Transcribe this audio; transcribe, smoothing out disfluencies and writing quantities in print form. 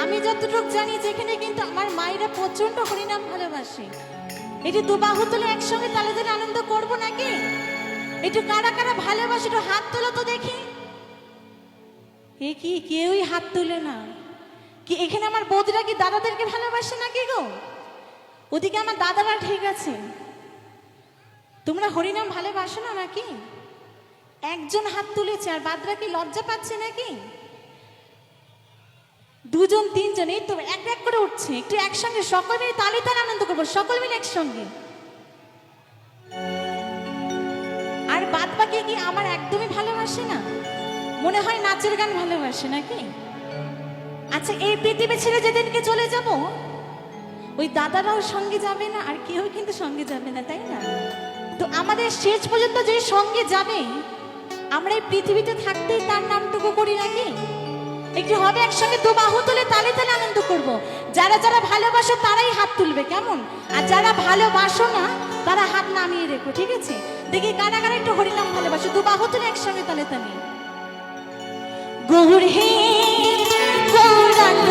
আমি যতটুকু জানি যেখানে কিন্তু আমার মায়েরা প্রচন্ড হরিনাম ভালোবাসে। এটি দুবাহু তুলে একসঙ্গে তালে তালে আনন্দ করব নাকি? একটু কারা কারা ভালোবাসে একটু হাত তোলো তো দেখি। এ কি কেউই হাত তুলে না? কি এখানে আমার বৌদিরা কি দাদাদেরকে ভালোবাসে নাকি গো? ওদিকে আমার দাদারা ঠিক আছে, তোমরা হরিনাম ভালোবাসো না নাকি? একজন হাত তুলেছে আর বাদরা কি লজ্জা পাচ্ছে নাকি? দুজন তিনজন, এই তো এক এক করে উঠছে। একটু একসঙ্গে সকল মিলে তালে তালে আনন্দ করবো, সকল মিলে একসঙ্গে। আর বাদ বাকি কি আমার একদমই ভালোবাসে না? মনে হয় নাচের গান ভালোবাসে নাকি? আচ্ছা, এই পৃথিবী ছেড়ে যেদিনকে চলে যাব, ওই দাদারাও সঙ্গে যাবে না আর কেউ কিন্তু সঙ্গে যাবে না, তাই না? তো আমাদের শেষ পর্যন্ত যে সঙ্গে যাবে, আমরা এই পৃথিবীতে থাকতেই তার নামটুকু করি নাকি? একটু হবে একসঙ্গে দু বাহু তুলে তালে তালে আনন্দ করব। যারা যারা ভালোবাসো তারাই হাত তুলবে, কেমন? আর যারা ভালোবাসো না তারা হাত নামিয়ে রেখো, ঠিক আছে? দেখি কারা কারা একটু হরিনাম ভালোবাসো, দু বাহু তুলে একসঙ্গে তালে তালে। গৌর হে গৌরাঙ্গ